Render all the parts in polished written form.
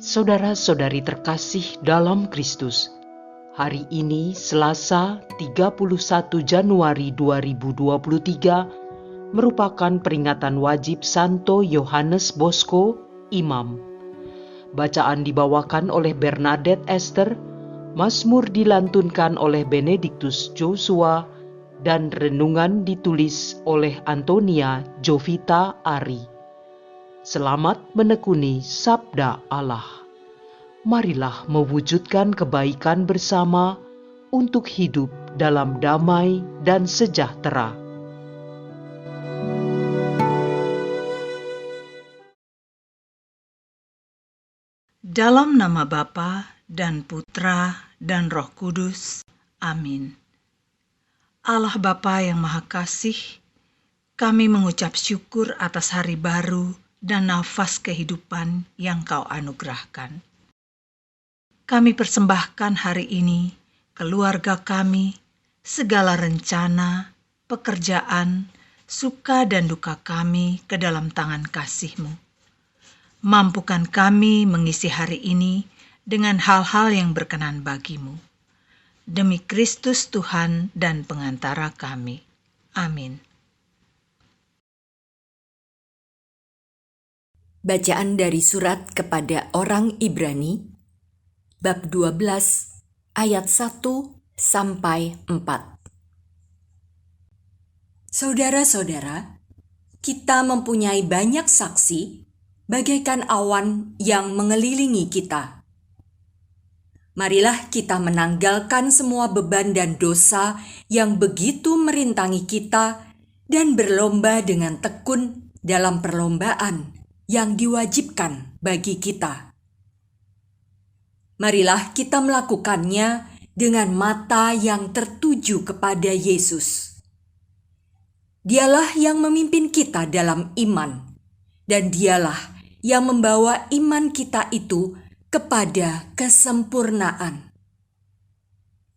Saudara-saudari terkasih dalam Kristus, hari ini Selasa 31 Januari 2023 merupakan peringatan wajib Santo Yohanes Bosco, Imam. Bacaan dibawakan oleh Bernadette Esther, Mazmur dilantunkan oleh Benedictus Joshua, dan renungan ditulis oleh Antonia Jovita Ari. Selamat menekuni Sabda Allah. Marilah mewujudkan kebaikan bersama untuk hidup dalam damai dan sejahtera. Dalam nama Bapa dan Putra dan Roh Kudus. Amin. Allah Bapa yang Maha Kasih, kami mengucap syukur atas hari baru dan nafas kehidupan yang Kau anugerahkan. Kami persembahkan hari ini keluarga kami, segala rencana, pekerjaan, suka dan duka kami ke dalam tangan kasih-Mu. Mampukan kami mengisi hari ini dengan hal-hal yang berkenan bagi-Mu. Demi Kristus Tuhan dan pengantara kami. Amin. Bacaan dari surat kepada orang Ibrani, bab 12, ayat 1 sampai 4. Saudara-saudara, kita mempunyai banyak saksi bagaikan awan yang mengelilingi kita. Marilah kita menanggalkan semua beban dan dosa yang begitu merintangi kita dan berlomba dengan tekun dalam perlombaan yang diwajibkan bagi kita. Marilah kita melakukannya dengan mata yang tertuju kepada Yesus. Dialah yang memimpin kita dalam iman, dan dialah yang membawa iman kita itu kepada kesempurnaan.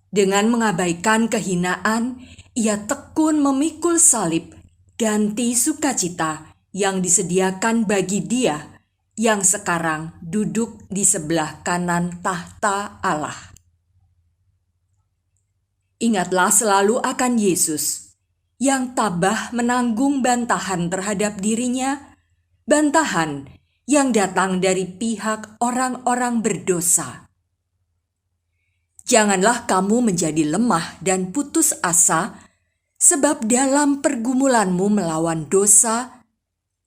Dengan mengabaikan kehinaan, ia tekun memikul salib, ganti sukacita yang disediakan bagi Dia yang sekarang duduk di sebelah kanan tahta Allah. Ingatlah selalu akan Yesus yang tabah menanggung bantahan terhadap dirinya, bantahan yang datang dari pihak orang-orang berdosa. Janganlah kamu menjadi lemah dan putus asa, sebab dalam pergumulanmu melawan dosa,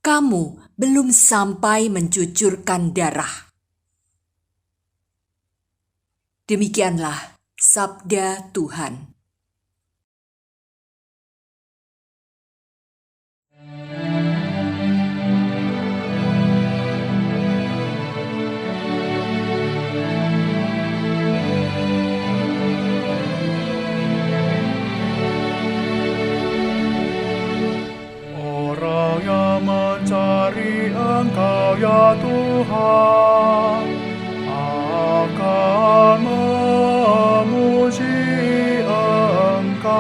kamu belum sampai mencucurkan darah. Demikianlah sabda Tuhan. Orang yang mencari Engkau ya Tuhan akan memuji Engkau.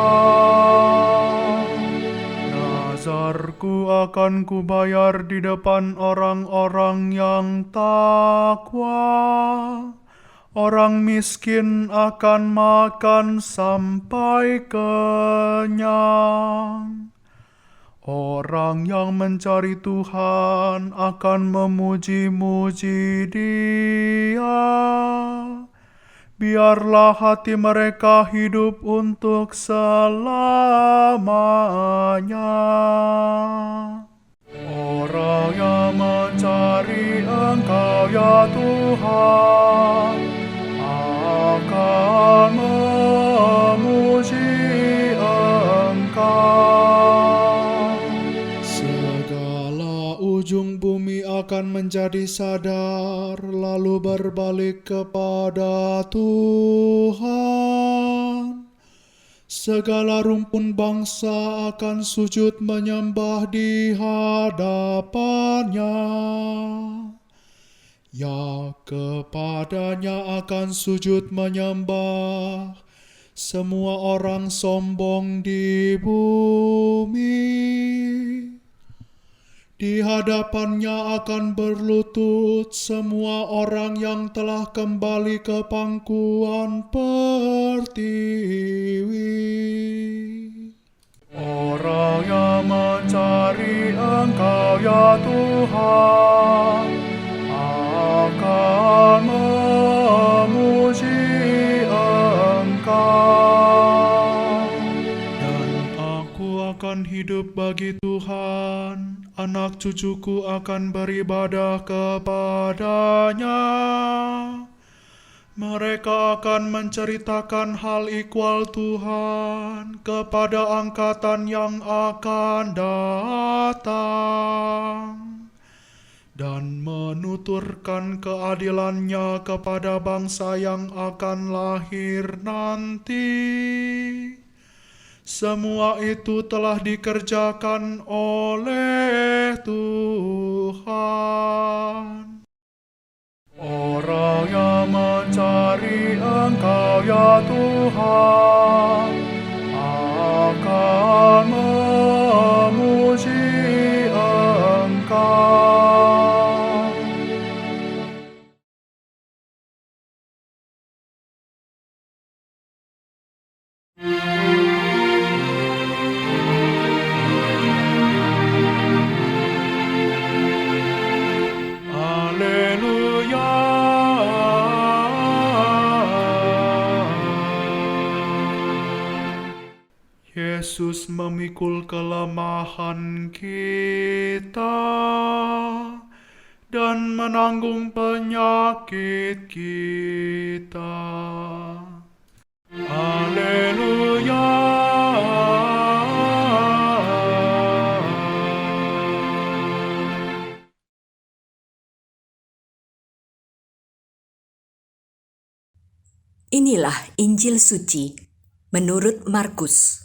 Nazarku akan kubayar di depan orang-orang yang takwa. Orang miskin akan makan sampai kenyang. Orang yang mencari Tuhan akan memuji-muji Dia. Biarlah hati mereka hidup untuk selamanya. Orang yang mencari Engkau ya Tuhan akan memuji Engkau. Segala ujung bumi akan menjadi sadar, lalu berbalik kepada Tuhan. Segala rumpun bangsa akan sujud menyembah di hadapannya. Ya, kepadanya akan sujud menyembah semua orang sombong di bumi. Di hadapannya akan berlutut semua orang yang telah kembali ke pangkuan pertiwi. Orang yang mencari Engkau ya Tuhan akan memuji Engkau. Dan aku akan hidup bagi Tuhan, anak cucuku akan beribadah kepadanya. Mereka akan menceritakan hal ikhwal Tuhan kepada angkatan yang akan datang dan menuturkan keadilannya kepada bangsa yang akan lahir nanti. Semua itu telah dikerjakan oleh Tuhan. Orang yang mencari Engkau ya Tuhan akan memuji Engkau. Haleluya. Yesus memikul kelemahan kita dan menanggung penyakit kita. Haleluya. Inilah Injil suci menurut Markus,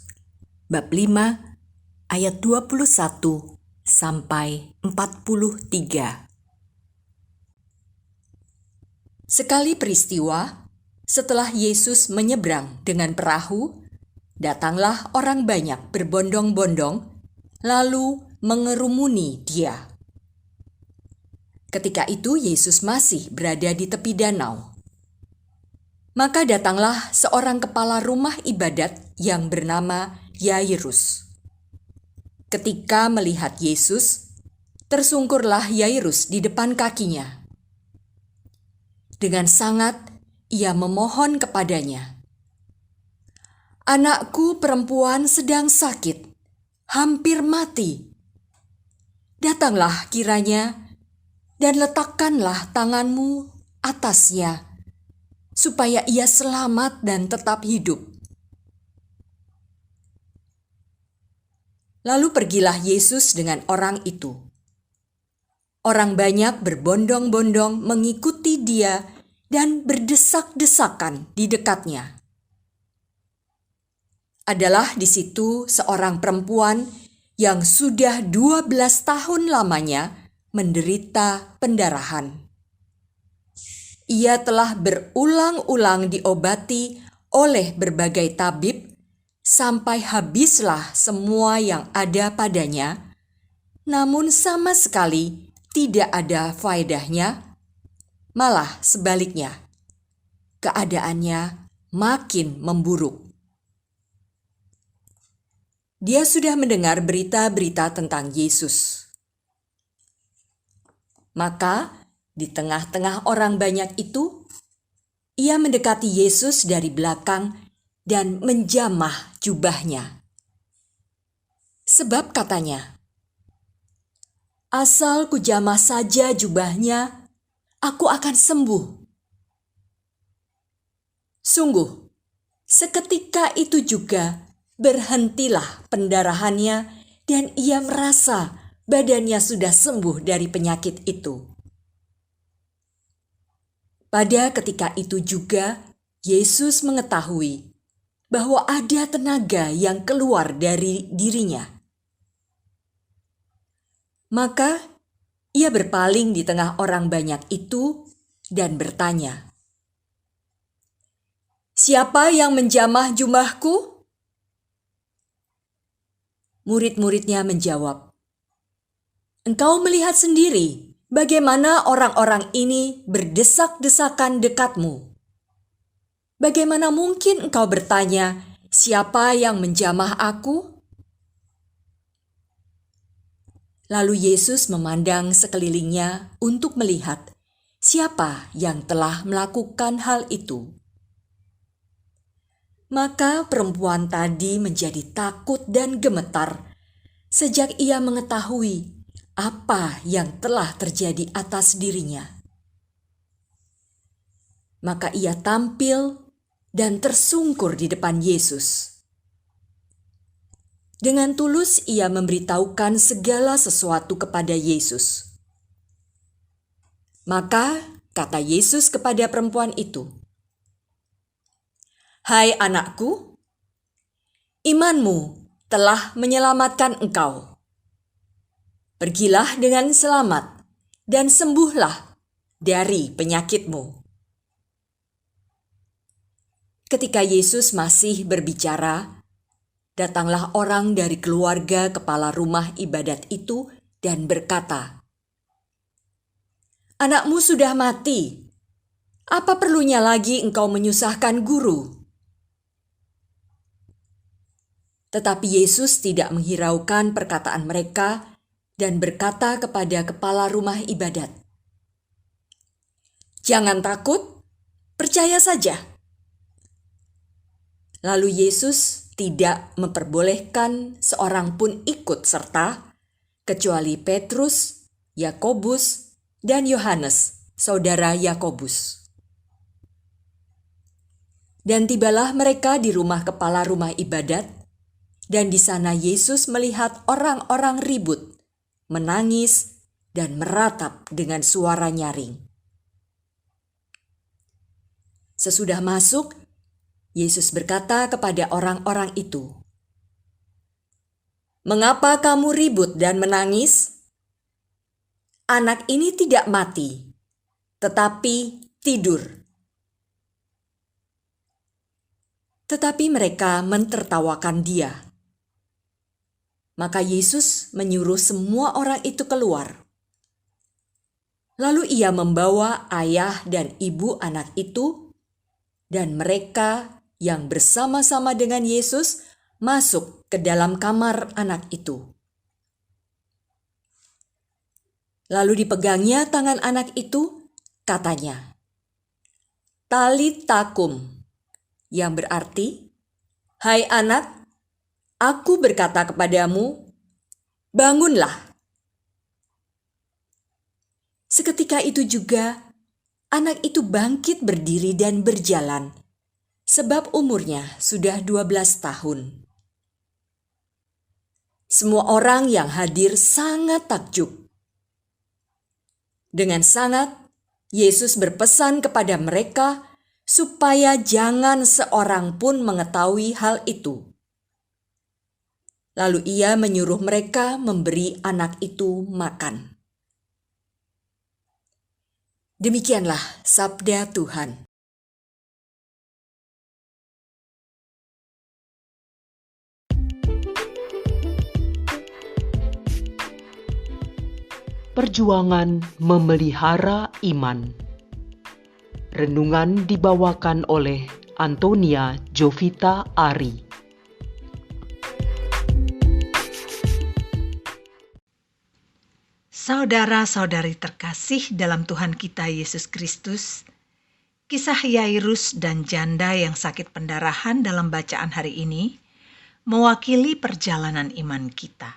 bab 5 ayat 21 sampai 43. Sekali peristiwa, setelah Yesus menyeberang dengan perahu, datanglah orang banyak berbondong-bondong, lalu mengerumuni Dia. Ketika itu Yesus masih berada di tepi danau. Maka datanglah seorang kepala rumah ibadat yang bernama Yairus. Ketika melihat Yesus, tersungkurlah Yairus di depan kakinya. Dengan sangat ia memohon kepadanya, "Anakku perempuan sedang sakit, hampir mati. Datanglah kiranya dan letakkanlah tanganmu atasnya, supaya ia selamat dan tetap hidup." Lalu pergilah Yesus dengan orang itu. Orang banyak berbondong-bondong mengikuti Dia dan berdesak-desakan di dekatnya. Adalah di situ seorang perempuan yang sudah 12 tahun lamanya menderita pendarahan. Ia telah berulang-ulang diobati oleh berbagai tabib sampai habislah semua yang ada padanya, namun sama sekali tidak ada faedahnya, malah sebaliknya, keadaannya makin memburuk. Dia sudah mendengar berita-berita tentang Yesus. Maka di tengah-tengah orang banyak itu, ia mendekati Yesus dari belakang dan menjamah jubahnya. Sebab katanya, "Asal kujamah saja jubahnya, aku akan sembuh." Sungguh, seketika itu juga berhentilah pendarahannya dan ia merasa badannya sudah sembuh dari penyakit itu. Pada ketika itu juga, Yesus mengetahui bahwa ada tenaga yang keluar dari dirinya. Maka ia berpaling di tengah orang banyak itu dan bertanya, "Siapa yang menjamah jubahku?" Murid-muridnya menjawab, Engkau melihat sendiri bagaimana orang-orang ini berdesak-desakan dekatmu. Bagaimana mungkin engkau bertanya, siapa yang menjamah aku? Lalu Yesus memandang sekelilingnya untuk melihat siapa yang telah melakukan hal itu. Maka perempuan tadi menjadi takut dan gemetar sejak ia mengetahui apa yang telah terjadi atas dirinya. Maka ia tampil dan tersungkur di depan Yesus. Dengan tulus ia memberitahukan segala sesuatu kepada Yesus. Maka kata Yesus kepada perempuan itu, "Hai anakku, imanmu telah menyelamatkan engkau. Pergilah dengan selamat dan sembuhlah dari penyakitmu." Ketika Yesus masih berbicara, datanglah orang dari keluarga kepala rumah ibadat itu dan berkata, "Anakmu sudah mati. Apa perlunya lagi engkau menyusahkan guru?" Tetapi Yesus tidak menghiraukan perkataan mereka dan berkata kepada kepala rumah ibadat, "Jangan takut, percaya saja." Lalu Yesus tidak memperbolehkan seorang pun ikut serta, kecuali Petrus, Yakobus, dan Yohanes, saudara Yakobus. Dan tibalah mereka di rumah kepala rumah ibadat, dan di sana Yesus melihat orang-orang ribut, menangis, dan meratap dengan suara nyaring. Sesudah masuk, Yesus berkata kepada orang-orang itu, "Mengapa kamu ribut dan menangis? Anak ini tidak mati, tetapi tidur." Tetapi mereka mentertawakan dia. Maka Yesus menyuruh semua orang itu keluar. Lalu ia membawa ayah dan ibu anak itu, dan mereka yang bersama-sama dengan Yesus masuk ke dalam kamar anak itu. Lalu dipegangnya tangan anak itu, katanya, "Talita kum," yang berarti, "Hai anak, aku berkata kepadamu, bangunlah." Seketika itu juga, anak itu bangkit berdiri dan berjalan, sebab umurnya sudah 12 tahun. Semua orang yang hadir sangat takjub. Dengan sangat, Yesus berpesan kepada mereka supaya jangan seorang pun mengetahui hal itu. Lalu ia menyuruh mereka memberi anak itu makan. Demikianlah sabda Tuhan. Perjuangan memelihara iman. Renungan dibawakan oleh Antonia Jovita Ari. Saudara-saudari terkasih dalam Tuhan kita Yesus Kristus, kisah Yairus dan janda yang sakit pendarahan dalam bacaan hari ini mewakili perjalanan iman kita.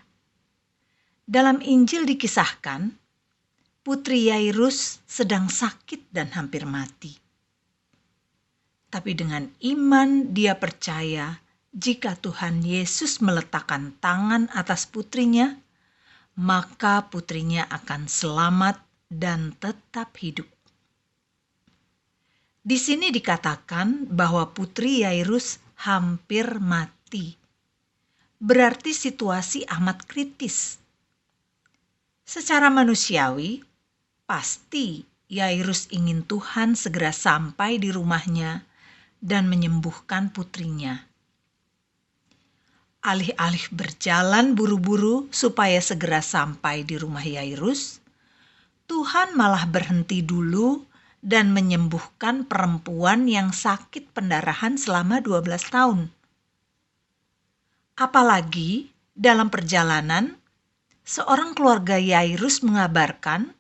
Dalam Injil dikisahkan, putri Yairus sedang sakit dan hampir mati. Tapi dengan iman dia percaya jika Tuhan Yesus meletakkan tangan atas putrinya, maka putrinya akan selamat dan tetap hidup. Di sini dikatakan bahwa putri Yairus hampir mati. Berarti situasi amat kritis. Secara manusiawi, pasti Yairus ingin Tuhan segera sampai di rumahnya dan menyembuhkan putrinya. Alih-alih berjalan buru-buru supaya segera sampai di rumah Yairus, Tuhan malah berhenti dulu dan menyembuhkan perempuan yang sakit pendarahan selama 12 tahun. Apalagi dalam perjalanan, seorang keluarga Yairus mengabarkan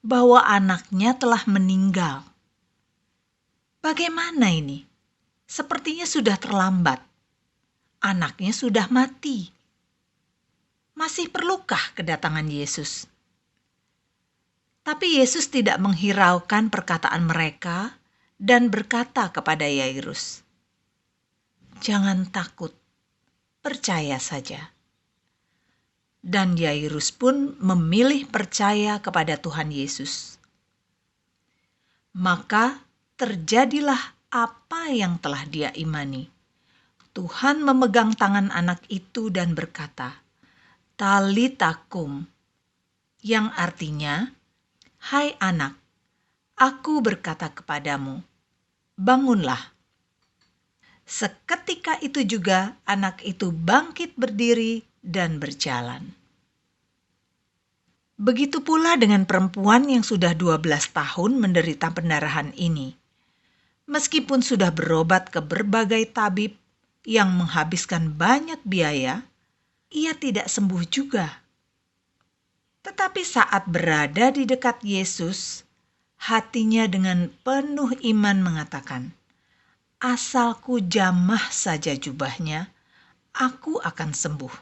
bahwa anaknya telah meninggal. Bagaimana ini? Sepertinya sudah terlambat. Anaknya sudah mati. Masih perlukah kedatangan Yesus? Tapi Yesus tidak menghiraukan perkataan mereka dan berkata kepada Yairus, "Jangan takut, percaya saja." Dan Yairus pun memilih percaya kepada Tuhan Yesus. Maka terjadilah apa yang telah dia imani. Tuhan memegang tangan anak itu dan berkata, "Talita kum," yang artinya, "Hai anak, aku berkata kepadamu, bangunlah." Seketika itu juga anak itu bangkit berdiri dan berjalan. Begitu pula dengan perempuan yang sudah 12 tahun menderita pendarahan ini. Meskipun sudah berobat ke berbagai tabib yang menghabiskan banyak biaya, ia tidak sembuh juga. Tetapi saat berada di dekat Yesus, hatinya dengan penuh iman mengatakan, "Asalku jamah saja jubahnya, aku akan sembuh."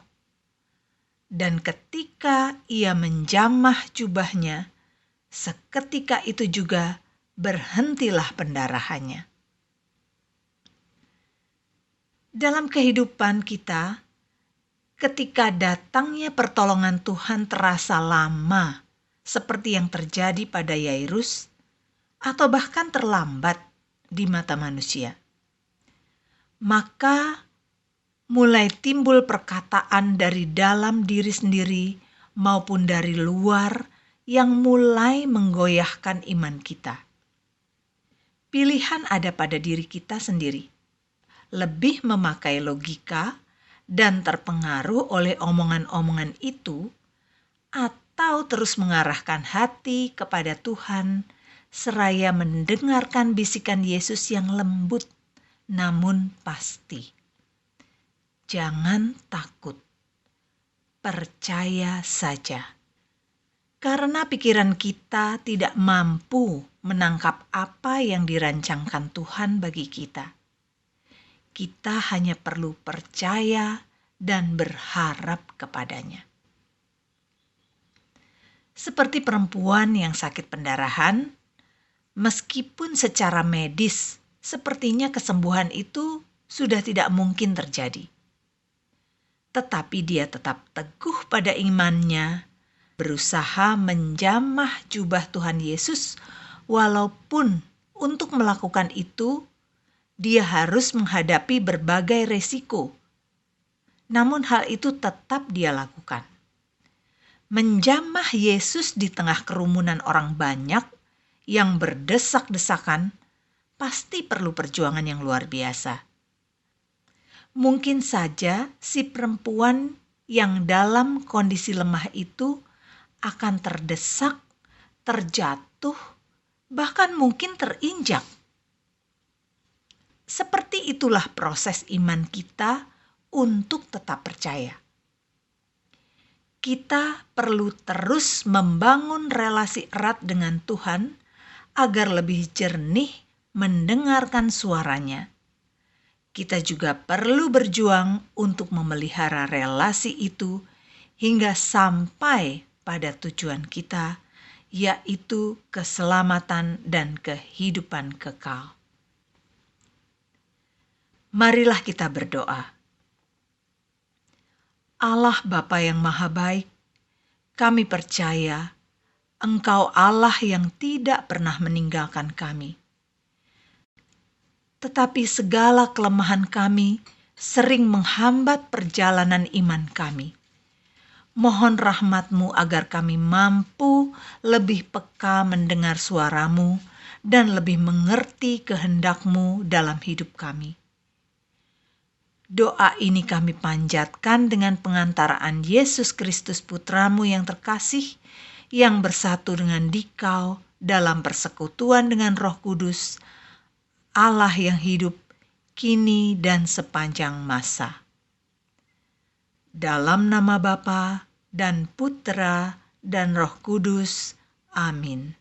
Dan ketika ia menjamah jubahnya, seketika itu juga berhentilah pendarahannya. Dalam kehidupan kita, ketika datangnya pertolongan Tuhan terasa lama, seperti yang terjadi pada Yairus, atau bahkan terlambat di mata manusia, maka mulai timbul perkataan dari dalam diri sendiri maupun dari luar yang mulai menggoyahkan iman kita. Pilihan ada pada diri kita sendiri. Lebih memakai logika dan terpengaruh oleh omongan-omongan itu, atau terus mengarahkan hati kepada Tuhan seraya mendengarkan bisikan Yesus yang lembut namun pasti. Jangan takut, percaya saja. Karena pikiran kita tidak mampu menangkap apa yang dirancangkan Tuhan bagi kita. Kita hanya perlu percaya dan berharap kepadanya. Seperti perempuan yang sakit pendarahan, meskipun secara medis sepertinya kesembuhan itu sudah tidak mungkin terjadi. Tetapi dia tetap teguh pada imannya, berusaha menjamah jubah Tuhan Yesus, walaupun untuk melakukan itu dia harus menghadapi berbagai resiko. Namun hal itu tetap dia lakukan. Menjamah Yesus di tengah kerumunan orang banyak yang berdesak-desakan pasti perlu perjuangan yang luar biasa. Mungkin saja si perempuan yang dalam kondisi lemah itu akan terdesak, terjatuh, bahkan mungkin terinjak. Seperti itulah proses iman kita untuk tetap percaya. Kita perlu terus membangun relasi erat dengan Tuhan agar lebih jernih mendengarkan suaranya. Kita juga perlu berjuang untuk memelihara relasi itu hingga sampai pada tujuan kita, yaitu keselamatan dan kehidupan kekal. Marilah kita berdoa. Allah Bapa yang Maha Baik, kami percaya Engkau Allah yang tidak pernah meninggalkan kami. Tetapi segala kelemahan kami sering menghambat perjalanan iman kami. Mohon rahmat-Mu agar kami mampu lebih peka mendengar suara-Mu dan lebih mengerti kehendak-Mu dalam hidup kami. Doa ini kami panjatkan dengan pengantaraan Yesus Kristus Putramu yang terkasih, yang bersatu dengan Dikau dalam persekutuan dengan Roh Kudus, Allah yang hidup, kini dan sepanjang masa. Dalam nama Bapa dan Putra dan Roh Kudus. Amin.